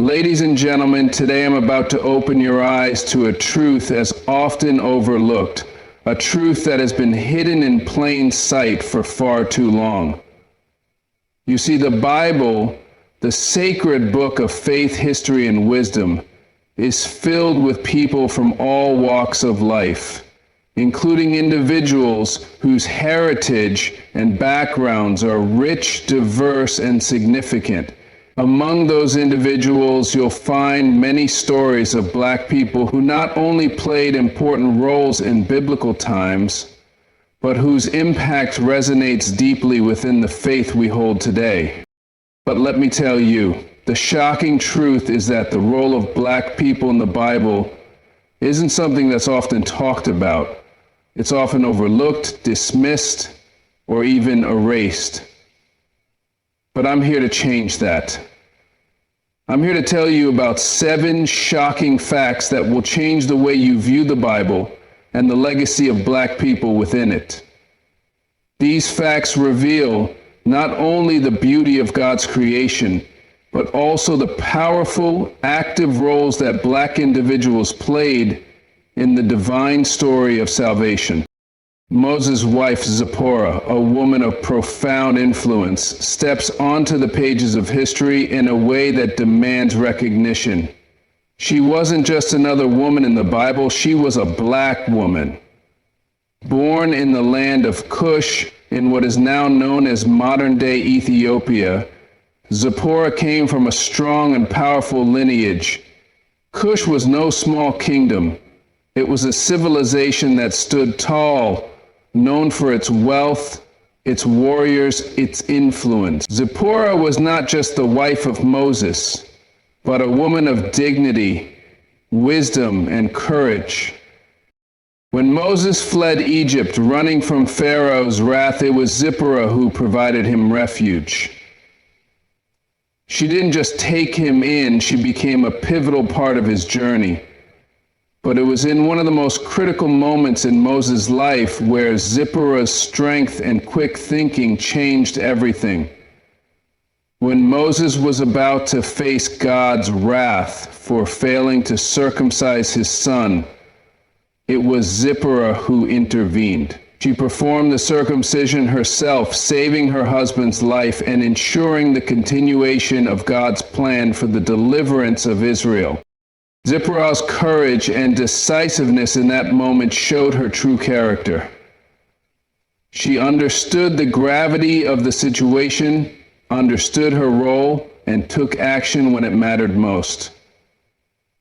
Ladies and gentlemen, today I'm about to open your eyes to a truth as often overlooked, a truth that has been hidden in plain sight for far too long. You see, the Bible, the sacred book of faith, history, and wisdom, is filled with people from all walks of life, including individuals whose heritage and backgrounds are rich, diverse, and significant. Among those individuals, you'll find many stories of Black people who not only played important roles in biblical times, but whose impact resonates deeply within the faith we hold today. But let me tell you, the shocking truth is that the role of Black people in the Bible isn't something that's often talked about. It's often overlooked, dismissed, or even erased. But I'm here to change that. I'm here to tell you about 7 shocking facts that will change the way you view the Bible and the legacy of Black people within it. These facts reveal not only the beauty of God's creation, but also the powerful, active roles that Black individuals played in the divine story of salvation. Moses' wife Zipporah, a woman of profound influence, steps onto the pages of history in a way that demands recognition. She wasn't just another woman in the Bible, she was a Black woman. Born in the land of Cush, in what is now known as modern-day Ethiopia, Zipporah came from a strong and powerful lineage. Cush was no small kingdom. It was a civilization that stood tall, known for its wealth, its warriors, its influence. Zipporah was not just the wife of Moses, but a woman of dignity, wisdom, and courage. When Moses fled Egypt, running from Pharaoh's wrath, it was Zipporah who provided him refuge. She didn't just take him in, she became a pivotal part of his journey. But it was in one of the most critical moments in Moses' life where Zipporah's strength and quick thinking changed everything. When Moses was about to face God's wrath for failing to circumcise his son, it was Zipporah who intervened. She performed the circumcision herself, saving her husband's life and ensuring the continuation of God's plan for the deliverance of Israel. Zipporah's courage and decisiveness in that moment showed her true character. She understood the gravity of the situation, understood her role, and took action when it mattered most.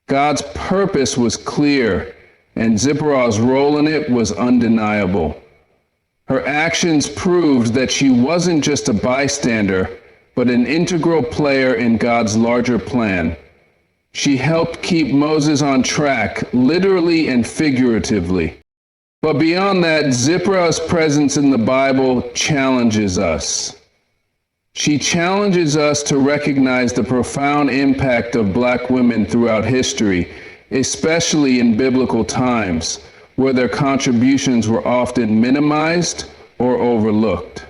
God's purpose was clear, and Zipporah's role in it was undeniable. Her actions proved that she wasn't just a bystander, but an integral player in God's larger plan. She helped keep Moses on track, literally and figuratively. But beyond that, Zipporah's presence in the Bible challenges us. She challenges us to recognize the profound impact of Black women throughout history, especially in biblical times, where their contributions were often minimized or overlooked.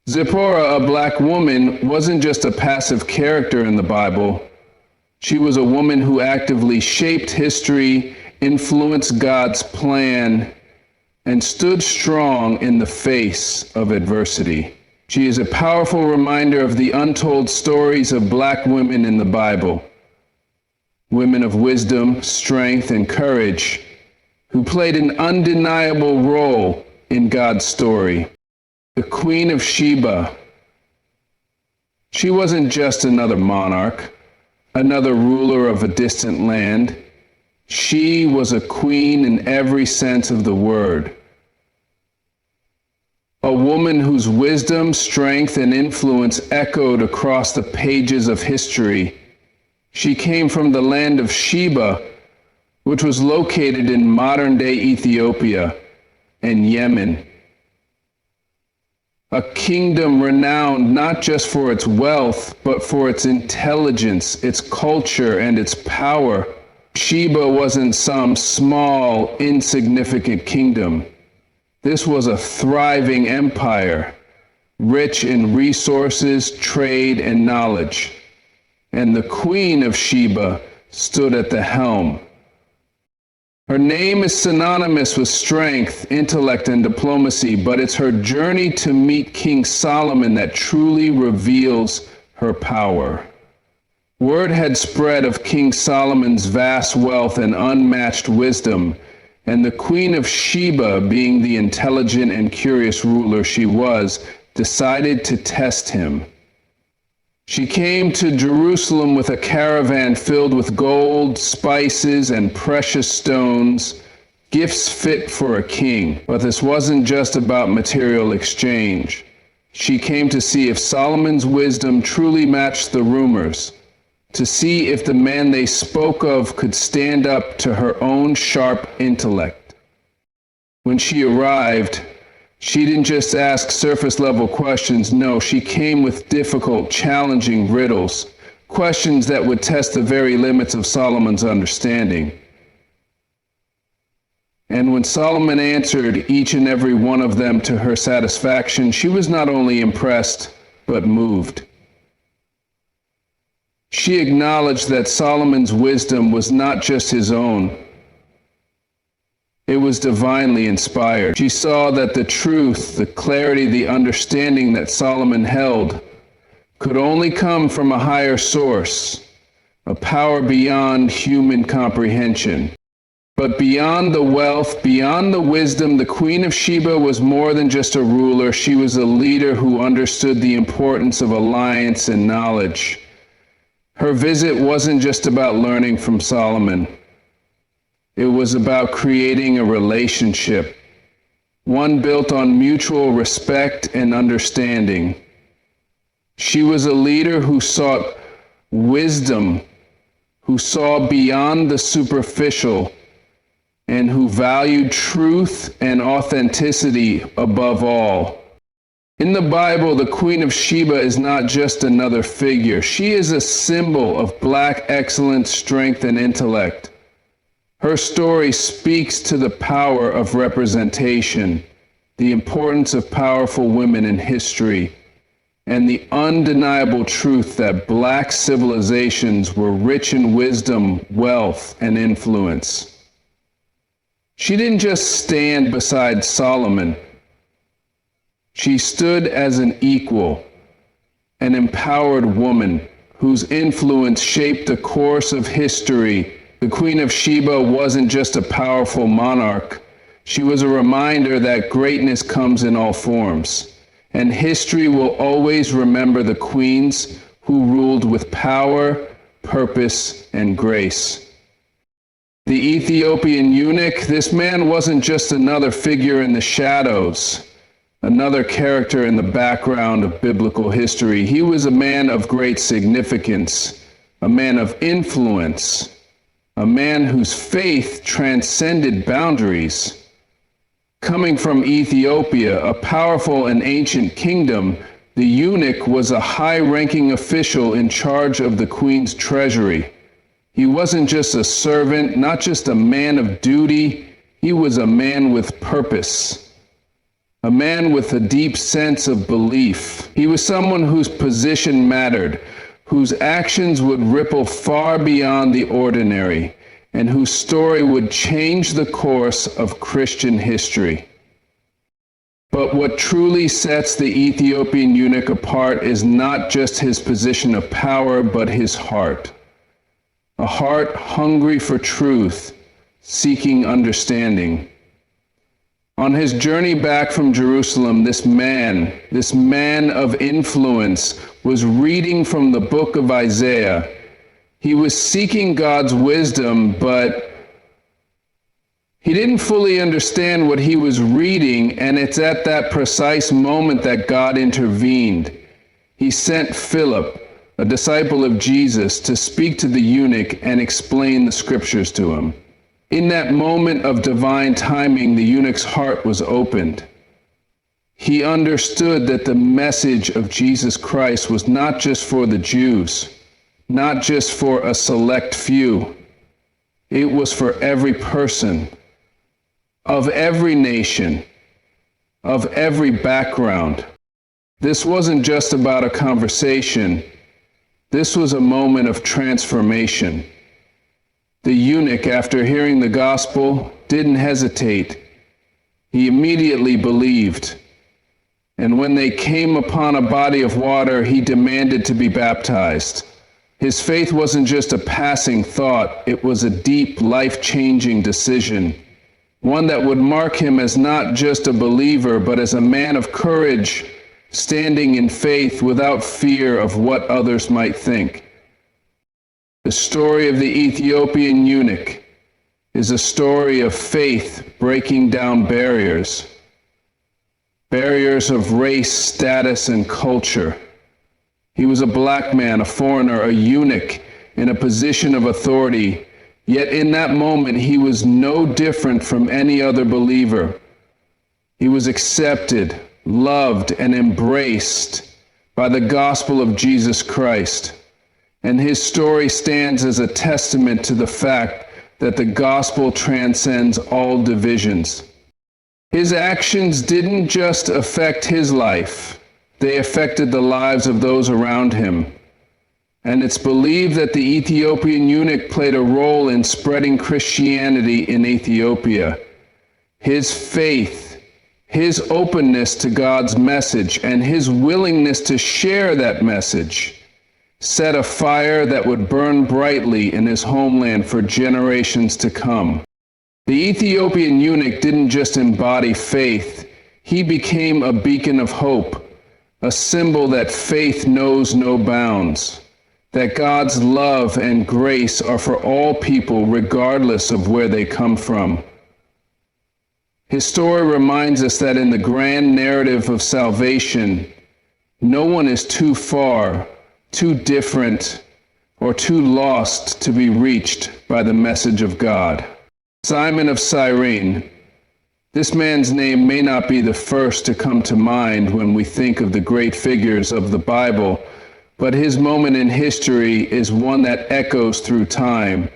Zipporah, a Black woman, wasn't just a passive character in the Bible. She was a woman who actively shaped history, influenced God's plan, and stood strong in the face of adversity. She is a powerful reminder of the untold stories of Black women in the Bible. Women of wisdom, strength, and courage who played an undeniable role in God's story. The Queen of Sheba. She wasn't just another monarch, another ruler of a distant land. She was a queen in every sense of the word. A woman whose wisdom, strength, and influence echoed across the pages of history. She came from the land of Sheba, which was located in modern-day Ethiopia and Yemen. A kingdom renowned not just for its wealth, but for its intelligence, its culture, and its power. Sheba wasn't some small, insignificant kingdom. This was a thriving empire, rich in resources, trade, and knowledge. and the Queen of Sheba stood at the helm. Her name is synonymous with strength, intellect, and diplomacy, but it's her journey to meet King Solomon that truly reveals her power. Word had spread of King Solomon's vast wealth and unmatched wisdom, and the Queen of Sheba, being the intelligent and curious ruler she was, decided to test him. She came to Jerusalem with a caravan filled with gold, spices, and precious stones, gifts fit for a king. But this wasn't just about material exchange. She came to see if Solomon's wisdom truly matched the rumors, to see if the man they spoke of could stand up to her own sharp intellect. When she arrived, she didn't just ask surface-level questions. No, she came with difficult, challenging riddles, questions that would test the very limits of Solomon's understanding. And when Solomon answered each and every one of them to her satisfaction, she was not only impressed, but moved. She acknowledged that Solomon's wisdom was not just his own. It was divinely inspired. She saw that the truth, the clarity, the understanding that Solomon held could only come from a higher source, a power beyond human comprehension. But beyond the wealth, beyond the wisdom, the Queen of Sheba was more than just a ruler. She was a leader who understood the importance of alliance and knowledge. Her visit wasn't just about learning from Solomon. It was about creating a relationship, one built on mutual respect and understanding. She was a leader who sought wisdom, who saw beyond the superficial, and who valued truth and authenticity above all. In the Bible, the Queen of Sheba is not just another figure. She is a symbol of Black excellence, strength, and intellect. Her story speaks to the power of representation, the importance of powerful women in history, and the undeniable truth that Black civilizations were rich in wisdom, wealth, and influence. She didn't just stand beside Solomon. She stood as an equal, an empowered woman whose influence shaped the course of history. The Queen of Sheba wasn't just a powerful monarch. She was a reminder that greatness comes in all forms, and history will always remember the queens who ruled with power, purpose, and grace. The Ethiopian eunuch, this man wasn't just another figure in the shadows, another character in the background of biblical history. He was a man of great significance, a man of influence, a man whose faith transcended boundaries. Coming from Ethiopia, a powerful and ancient kingdom, the eunuch was a high-ranking official in charge of the queen's treasury. He wasn't just a servant, not just a man of duty. He was a man with purpose, a man with a deep sense of belief. He was someone whose position mattered, whose actions would ripple far beyond the ordinary, and whose story would change the course of Christian history. But what truly sets the Ethiopian eunuch apart is not just his position of power, but his heart. A heart hungry for truth, seeking understanding. On his journey back from Jerusalem, this man of influence, was reading from the book of Isaiah. He was seeking God's wisdom, but he didn't fully understand what he was reading, and it's at that precise moment that God intervened. He sent Philip, a disciple of Jesus, to speak to the eunuch and explain the scriptures to him. In that moment of divine timing, the eunuch's heart was opened. He understood that the message of Jesus Christ was not just for the Jews, not just for a select few. It was for every person, of every nation, of every background. This wasn't just about a conversation. This was a moment of transformation. The eunuch, after hearing the gospel, didn't hesitate. He immediately believed. And when they came upon a body of water, he demanded to be baptized. His faith wasn't just a passing thought, it was a deep, life-changing decision. One that would mark him as not just a believer, but as a man of courage, standing in faith without fear of what others might think. The story of the Ethiopian eunuch is a story of faith breaking down barriers of race, status, and culture. He was a black man, a foreigner, a eunuch in a position of authority, yet in that moment he was no different from any other believer. He was accepted, loved, and embraced by the gospel of Jesus Christ. And his story stands as a testament to the fact that the gospel transcends all divisions. His actions didn't just affect his life, they affected the lives of those around him. And it's believed that the Ethiopian eunuch played a role in spreading Christianity in Ethiopia. His faith, his openness to God's message, and his willingness to share that message set a fire that would burn brightly in his homeland for generations to come. The Ethiopian eunuch didn't just embody faith, he became a beacon of hope, a symbol that faith knows no bounds, that God's love and grace are for all people regardless of where they come from. His story reminds us that in the grand narrative of salvation, no one is too far, too different, or too lost to be reached by the message of God. Simon of Cyrene. This man's name may not be the first to come to mind when we think of the great figures of the Bible, but his moment in history is one that echoes through time.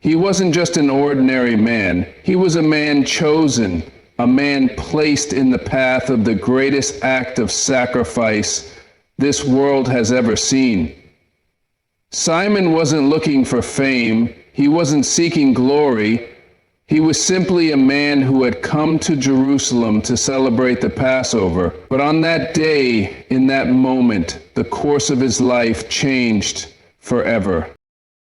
He wasn't just an ordinary man. He was a man chosen, a man placed in the path of the greatest act of sacrifice this world has ever seen. Simon wasn't looking for fame. He wasn't seeking glory. He was simply a man who had come to Jerusalem to celebrate the Passover. But on that day, in that moment, the course of his life changed forever.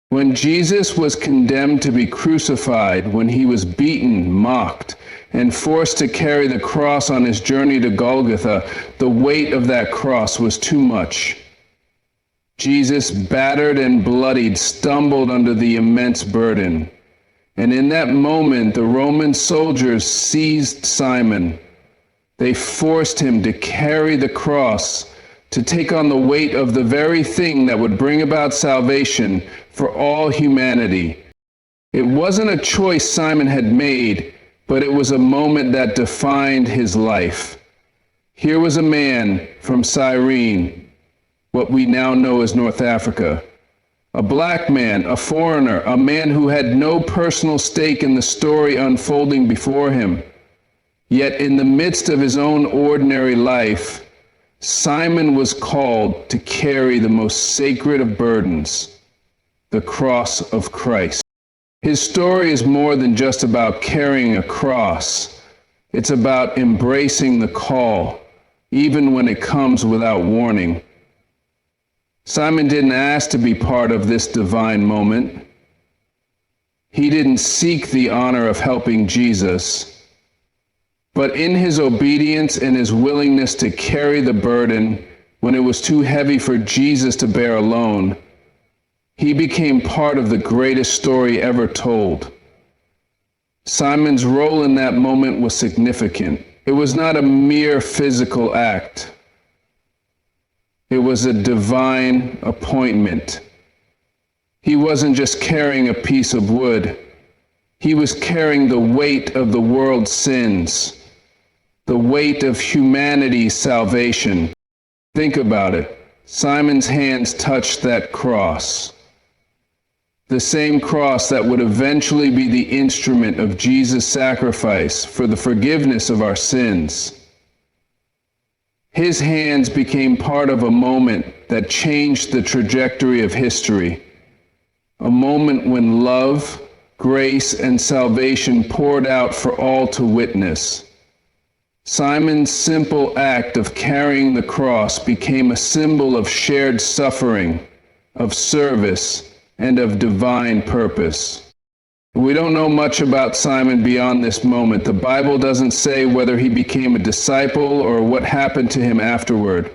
When Jesus was condemned to be crucified, when he was beaten, mocked, and forced to carry the cross on his journey to Golgotha, the weight of that cross was too much. Jesus, battered and bloodied, stumbled under the immense burden. And in that moment, the Roman soldiers seized Simon. They forced him to carry the cross, to take on the weight of the very thing that would bring about salvation for all humanity. It wasn't a choice Simon had made, but it was a moment that defined his life. Here was a man from Cyrene, what we now know as North Africa. A black man, a foreigner, a man who had no personal stake in the story unfolding before him. Yet in the midst of his own ordinary life, Simon was called to carry the most sacred of burdens, the cross of Christ. His story is more than just about carrying a cross. It's about embracing the call, even when it comes without warning. Simon didn't ask to be part of this divine moment. He didn't seek the honor of helping Jesus. But in his obedience and his willingness to carry the burden when it was too heavy for Jesus to bear alone, he became part of the greatest story ever told. Simon's role in that moment was significant. It was not a mere physical act. It was a divine appointment. He wasn't just carrying a piece of wood. He was carrying the weight of the world's sins, the weight of humanity's salvation. Think about it. Simon's hands touched that cross, the same cross that would eventually be the instrument of Jesus' sacrifice for the forgiveness of our sins. His hands became part of a moment that changed the trajectory of history. A moment when love, grace, and salvation poured out for all to witness. Simon's simple act of carrying the cross became a symbol of shared suffering, of service, and of divine purpose. We don't know much about Simon beyond this moment. The Bible doesn't say whether he became a disciple or what happened to him afterward.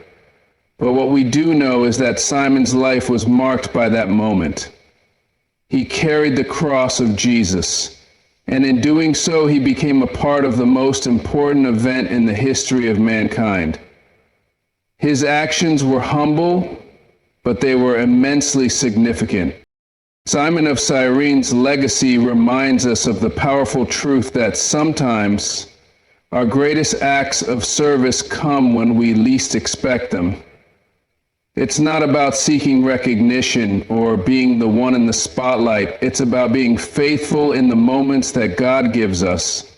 But what we do know is that Simon's life was marked by that moment. He carried the cross of Jesus, and in doing so, he became a part of the most important event in the history of mankind. His actions were humble, but they were immensely significant. Simon of Cyrene's legacy reminds us of the powerful truth that sometimes our greatest acts of service come when we least expect them. It's not about seeking recognition or being the one in the spotlight. It's about being faithful in the moments that God gives us,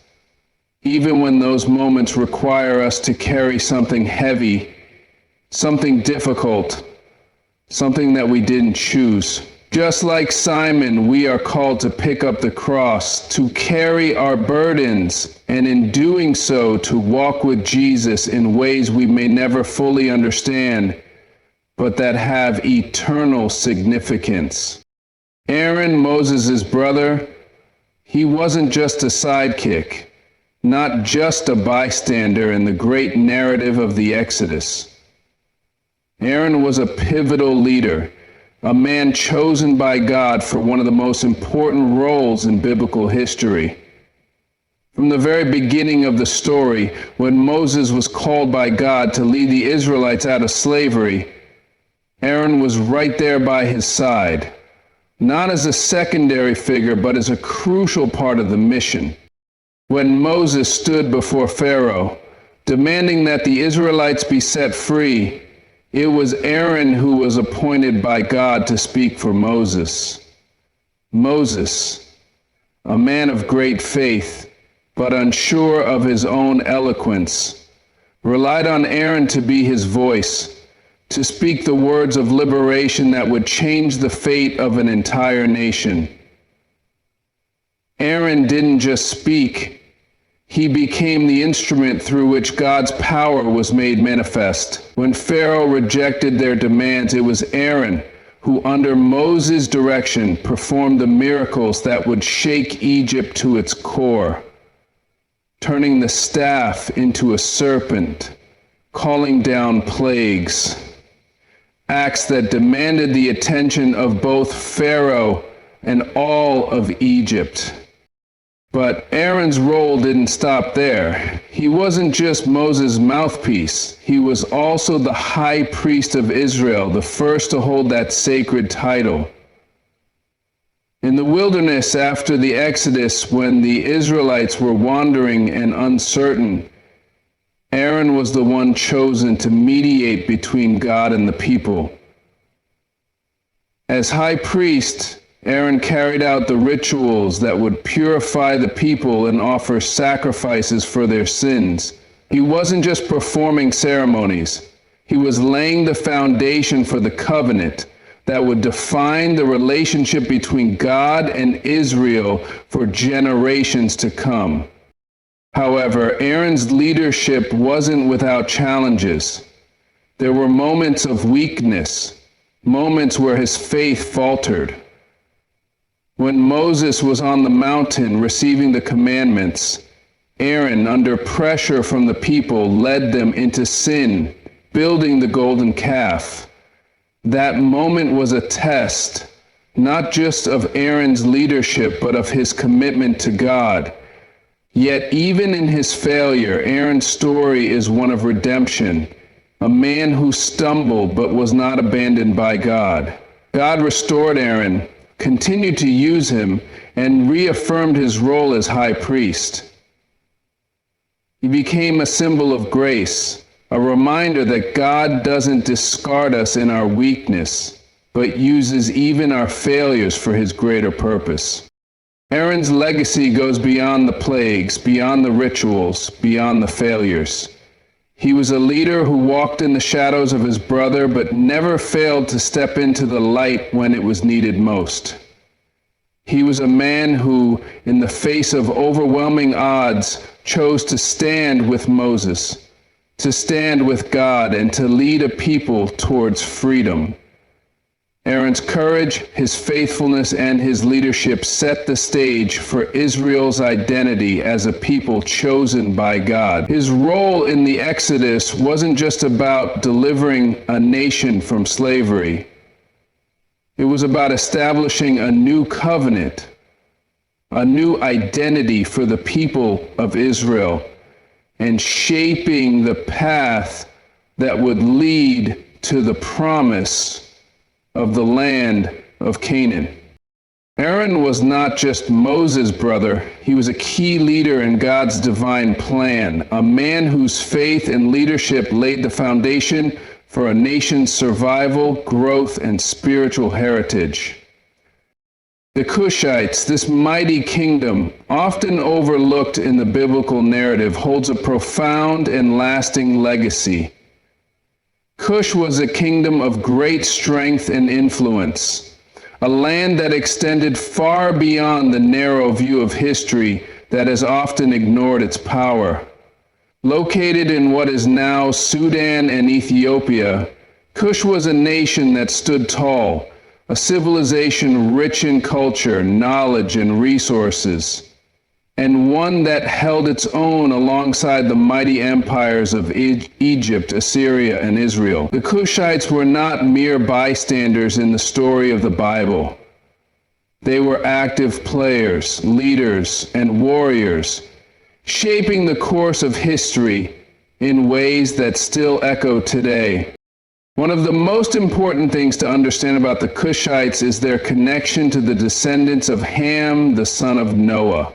even when those moments require us to carry something heavy, something difficult, something that we didn't choose. Just like Simon, we are called to pick up the cross, to carry our burdens, and in doing so, to walk with Jesus in ways we may never fully understand, but that have eternal significance. Aaron, Moses' brother, he wasn't just a sidekick, not just a bystander in the great narrative of the Exodus. Aaron was a pivotal leader, a man chosen by God for one of the most important roles in biblical history. From the very beginning of the story, when Moses was called by God to lead the Israelites out of slavery, Aaron was right there by his side, not as a secondary figure, but as a crucial part of the mission. When Moses stood before Pharaoh, demanding that the Israelites be set free, it was Aaron who was appointed by God to speak for Moses. Moses, a man of great faith, but unsure of his own eloquence, relied on Aaron to be his voice, to speak the words of liberation that would change the fate of an entire nation. Aaron didn't just speak, he became the instrument through which God's power was made manifest. When Pharaoh rejected their demands, it was Aaron who, under Moses' direction, performed the miracles that would shake Egypt to its core, turning the staff into a serpent, calling down plagues, acts that demanded the attention of both Pharaoh and all of Egypt. But Aaron's role didn't stop there. He wasn't just Moses' mouthpiece. He was also the high priest of Israel, the first to hold that sacred title. In the wilderness after the Exodus, when the Israelites were wandering and uncertain, Aaron was the one chosen to mediate between God and the people. As high priest, Aaron carried out the rituals that would purify the people and offer sacrifices for their sins. He wasn't just performing ceremonies. He was laying the foundation for the covenant that would define the relationship between God and Israel for generations to come. However, Aaron's leadership wasn't without challenges. There were moments of weakness, moments where his faith faltered. When Moses was on the mountain receiving the commandments, Aaron, under pressure from the people, led them into sin, building the golden calf. That moment was a test, not just of Aaron's leadership, but of his commitment to God. Yet even in his failure, Aaron's story is one of redemption, a man who stumbled but was not abandoned by God. God restored Aaron, continued to use him, and reaffirmed his role as high priest. He became a symbol of grace, a reminder that God doesn't discard us in our weakness, but uses even our failures for his greater purpose. Aaron's legacy goes beyond the plagues, beyond the rituals, beyond the failures. He was a leader who walked in the shadows of his brother, but never failed to step into the light when it was needed most. He was a man who, in the face of overwhelming odds, chose to stand with Moses, to stand with God, and to lead a people towards freedom. Aaron's courage, his faithfulness, and his leadership set the stage for Israel's identity as a people chosen by God. His role in the Exodus wasn't just about delivering a nation from slavery. It was about establishing a new covenant, a new identity for the people of Israel, and shaping the path that would lead to the promise of the land of Canaan. Aaron was not just Moses' brother, he was a key leader in God's divine plan, a man whose faith and leadership laid the foundation for a nation's survival, growth, and spiritual heritage. The Cushites, this mighty kingdom, often overlooked in the biblical narrative, holds a profound and lasting legacy. Cush was a kingdom of great strength and influence, a land that extended far beyond the narrow view of history that has often ignored its power. Located in what is now Sudan and Ethiopia, Cush was a nation that stood tall, a civilization rich in culture, knowledge, and resources, and one that held its own alongside the mighty empires of Egypt, Assyria, and Israel. The Cushites were not mere bystanders in the story of the Bible. They were active players, leaders, and warriors, shaping the course of history in ways that still echo today. One of the most important things to understand about the Cushites is their connection to the descendants of Ham, the son of Noah.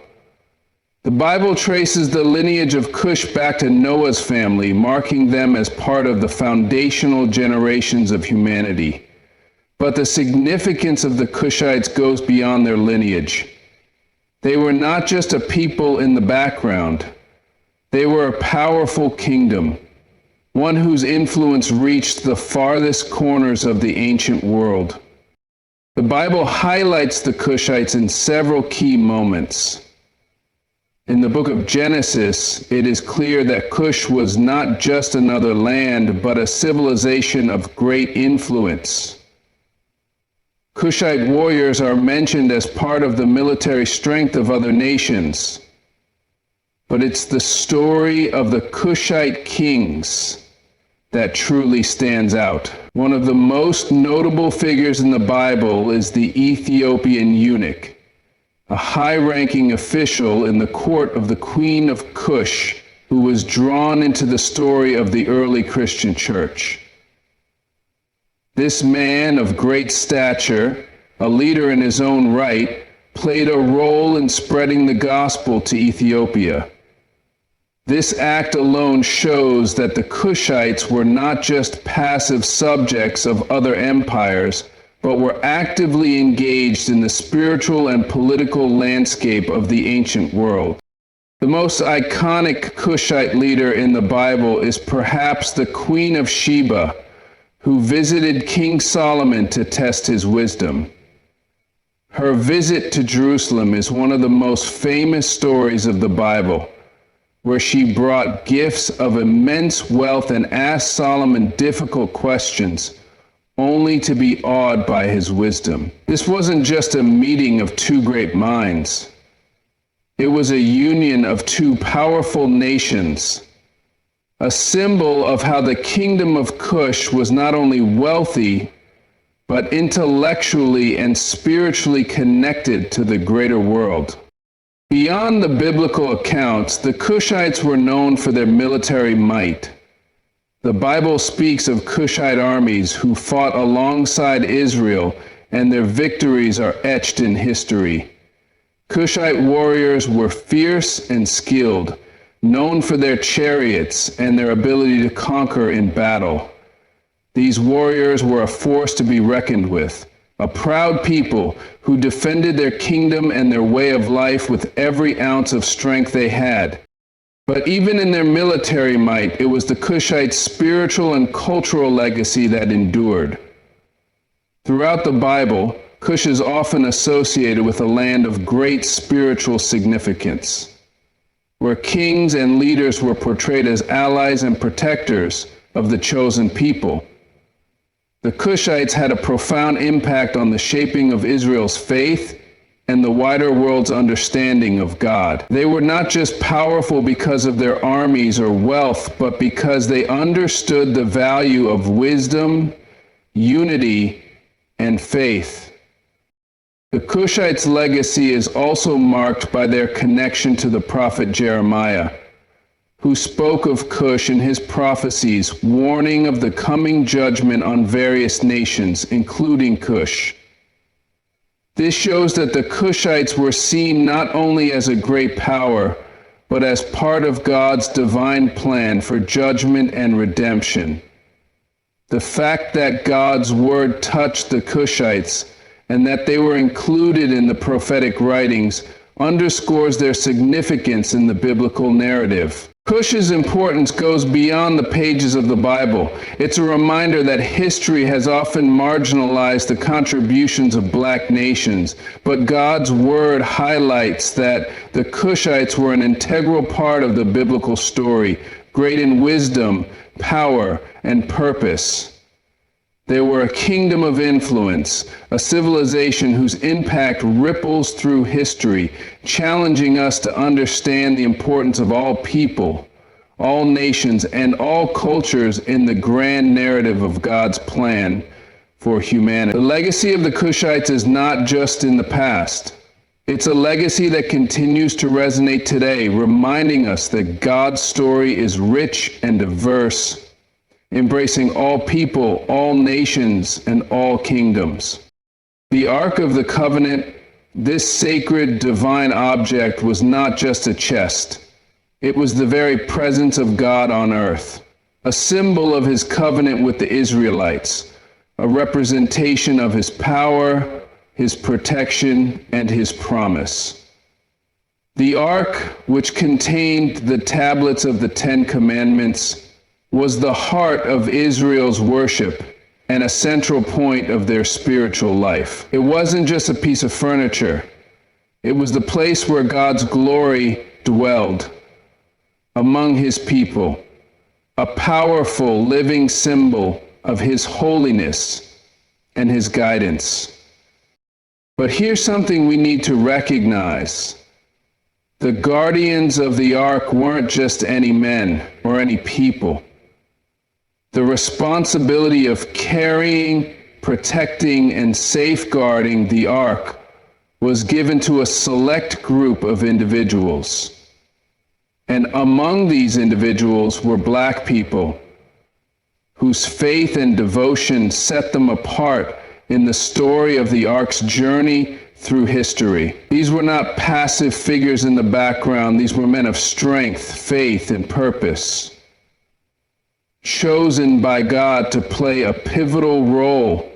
The Bible traces the lineage of Cush back to Noah's family, marking them as part of the foundational generations of humanity. But the significance of the Cushites goes beyond their lineage. They were not just a people in the background. They were a powerful kingdom, one whose influence reached the farthest corners of the ancient world. The Bible highlights the Cushites in several key moments. In the book of Genesis, it is clear that Cush was not just another land, but a civilization of great influence. Cushite warriors are mentioned as part of the military strength of other nations. But it's the story of the Cushite kings that truly stands out. One of the most notable figures in the Bible is the Ethiopian eunuch, a high-ranking official in the court of the Queen of Cush, who was drawn into the story of the early Christian church. This man of great stature, a leader in his own right, played a role in spreading the gospel to Ethiopia. This act alone shows that the Cushites were not just passive subjects of other empires, but were actively engaged in the spiritual and political landscape of the ancient world. The most iconic Cushite leader in the Bible is perhaps the Queen of Sheba, who visited King Solomon to test his wisdom. Her visit to Jerusalem is one of the most famous stories of the Bible, where she brought gifts of immense wealth and asked Solomon difficult questions, only to be awed by his wisdom. This wasn't just a meeting of two great minds. It was a union of two powerful nations, a symbol of how the kingdom of Cush was not only wealthy, but intellectually and spiritually connected to the greater world. Beyond the biblical accounts, the Cushites were known for their military might. The Bible speaks of Cushite armies who fought alongside Israel, and their victories are etched in history. Cushite warriors were fierce and skilled, known for their chariots and their ability to conquer in battle. These warriors were a force to be reckoned with, a proud people who defended their kingdom and their way of life with every ounce of strength they had. But even in their military might, it was the Cushites' spiritual and cultural legacy that endured. Throughout the Bible, Cush is often associated with a land of great spiritual significance, where kings and leaders were portrayed as allies and protectors of the chosen people. The Cushites had a profound impact on the shaping of Israel's faith and the wider world's understanding of God. They were not just powerful because of their armies or wealth, but because they understood the value of wisdom, unity, and faith. The Cushites' legacy is also marked by their connection to the prophet Jeremiah, who spoke of Cush in his prophecies, warning of the coming judgment on various nations, including Cush. This shows that the Cushites were seen not only as a great power, but as part of God's divine plan for judgment and redemption. The fact that God's word touched the Cushites and that they were included in the prophetic writings underscores their significance in the biblical narrative. Cush's importance goes beyond the pages of the Bible. It's a reminder that history has often marginalized the contributions of black nations, but God's word highlights that the Cushites were an integral part of the biblical story, great in wisdom, power, and purpose. They were a kingdom of influence, a civilization whose impact ripples through history, challenging us to understand the importance of all people, all nations, and all cultures in the grand narrative of God's plan for humanity. The legacy of the Cushites is not just in the past. It's a legacy that continues to resonate today, reminding us that God's story is rich and diverse, embracing all people, all nations, and all kingdoms. The Ark of the Covenant, this sacred divine object, was not just a chest. It was the very presence of God on earth, a symbol of his covenant with the Israelites, a representation of his power, his protection, and his promise. The Ark, which contained the tablets of the Ten Commandments, was the heart of Israel's worship and a central point of their spiritual life. It wasn't just a piece of furniture. It was the place where God's glory dwelled among his people, a powerful living symbol of his holiness and his guidance. But here's something we need to recognize. The guardians of the ark weren't just any men or any people. The responsibility of carrying, protecting, and safeguarding the ark was given to a select group of individuals. And among these individuals were black people whose faith and devotion set them apart in the story of the ark's journey through history. These were not passive figures in the background. These were men of strength, faith, and purpose, chosen by God to play a pivotal role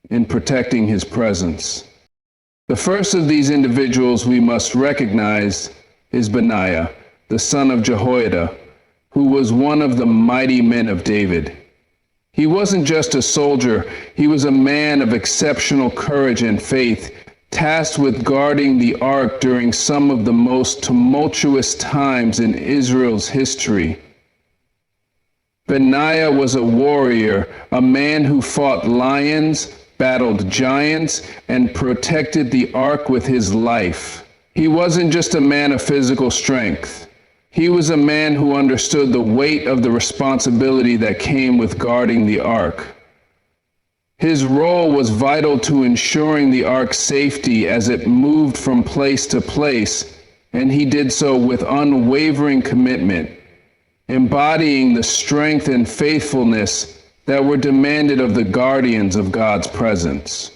in protecting his presence. The first of these individuals we must recognize is Benaiah, the son of Jehoiada, who was one of the mighty men of David. He wasn't just a soldier, he was a man of exceptional courage and faith, tasked with guarding the ark during some of the most tumultuous times in Israel's history. Benaiah was a warrior, a man who fought lions, battled giants, and protected the ark with his life. He wasn't just a man of physical strength. He was a man who understood the weight of the responsibility that came with guarding the ark. His role was vital to ensuring the ark's safety as it moved from place to place, and he did so with unwavering commitment, embodying the strength and faithfulness that were demanded of the guardians of God's presence.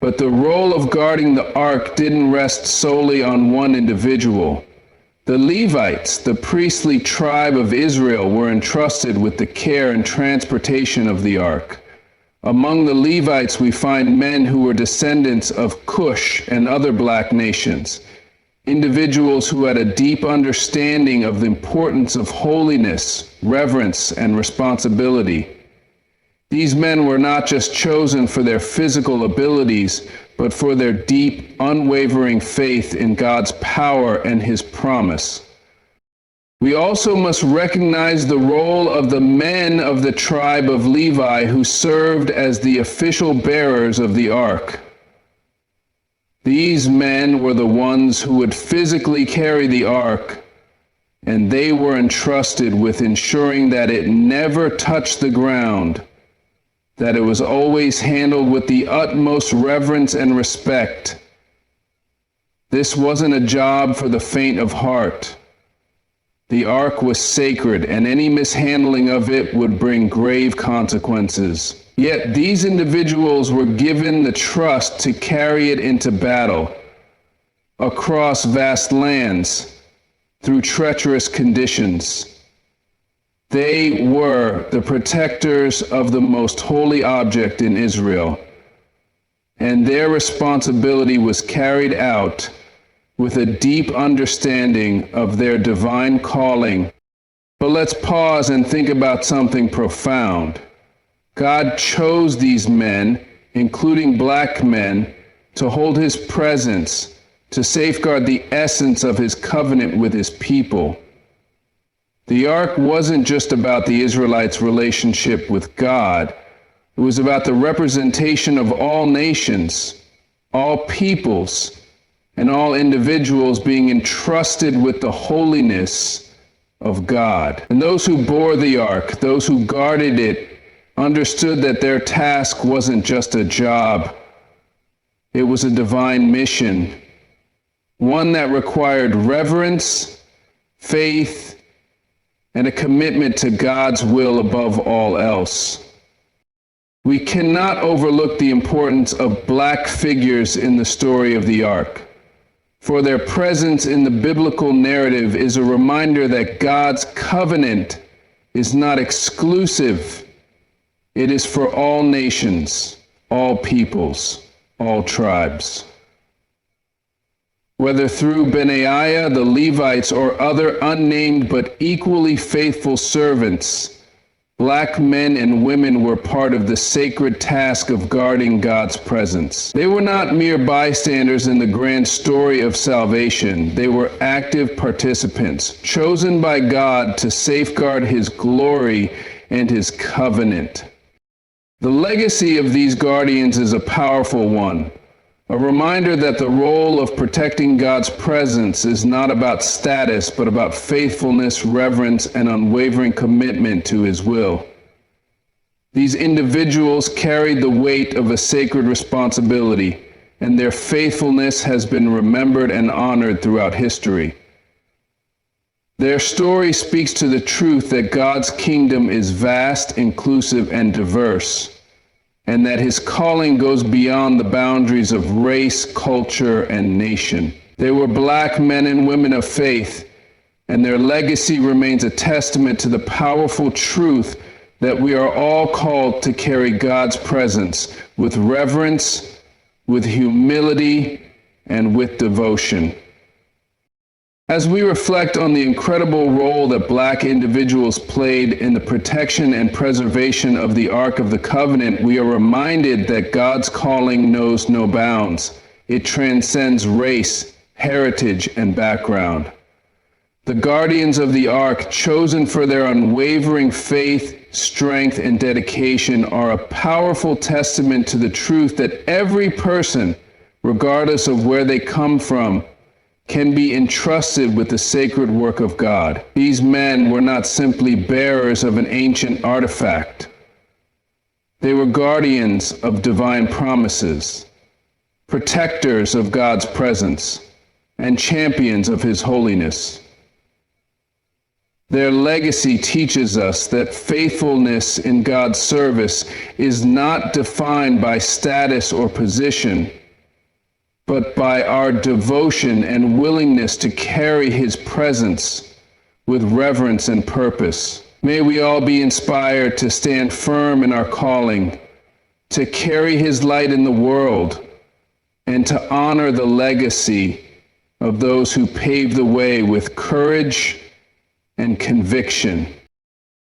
But the role of guarding the ark didn't rest solely on one individual. The Levites, the priestly tribe of Israel, were entrusted with the care and transportation of the ark. Among the Levites, we find men who were descendants of Cush and other black nations. individuals who had a deep understanding of the importance of holiness, reverence, and responsibility. These men were not just chosen for their physical abilities, but for their deep, unwavering faith in God's power and His promise. We also must recognize the role of the men of the tribe of Levi who served as the official bearers of the ark. These men were the ones who would physically carry the ark, and they were entrusted with ensuring that it never touched the ground, that it was always handled with the utmost reverence and respect. This wasn't a job for the faint of heart. The ark was sacred, and any mishandling of it would bring grave consequences. Yet these individuals were given the trust to carry it into battle, across vast lands, through treacherous conditions. They were the protectors of the most holy object in Israel, and their responsibility was carried out with a deep understanding of their divine calling. But let's pause and think about something profound. God chose these men, including black men, to hold His presence, to safeguard the essence of His covenant with His people. The ark wasn't just about the Israelites' relationship with God. It was about the representation of all nations, all peoples, and all individuals being entrusted with the holiness of God. And those who bore the ark, those who guarded it, understood that their task wasn't just a job. It was a divine mission, one that required reverence, faith, and a commitment to God's will above all else. We cannot overlook the importance of black figures in the story of the ark, for their presence in the biblical narrative is a reminder that God's covenant is not exclusive. It is for all nations, all peoples, all tribes. Whether through Benaiah, the Levites, or other unnamed but equally faithful servants, black men and women were part of the sacred task of guarding God's presence. They were not mere bystanders in the grand story of salvation. They were active participants, chosen by God to safeguard His glory and His covenant. The legacy of these guardians is a powerful one, a reminder that the role of protecting God's presence is not about status, but about faithfulness, reverence, and unwavering commitment to His will. These individuals carried the weight of a sacred responsibility, and their faithfulness has been remembered and honored throughout history. Their story speaks to the truth that God's kingdom is vast, inclusive, and diverse, and that His calling goes beyond the boundaries of race, culture, and nation. They were black men and women of faith, and their legacy remains a testament to the powerful truth that we are all called to carry God's presence with reverence, with humility, and with devotion. As we reflect on the incredible role that black individuals played in the protection and preservation of the Ark of the Covenant, we are reminded that God's calling knows no bounds. It transcends race, heritage, and background. The guardians of the Ark, chosen for their unwavering faith, strength, and dedication, are a powerful testament to the truth that every person, regardless of where they come from, can be entrusted with the sacred work of God. These men were not simply bearers of an ancient artifact. They were guardians of divine promises, protectors of God's presence, and champions of His holiness. Their legacy teaches us that faithfulness in God's service is not defined by status or position, but by our devotion and willingness to carry His presence with reverence and purpose. May we all be inspired to stand firm in our calling, to carry His light in the world, and to honor the legacy of those who pave the way with courage and conviction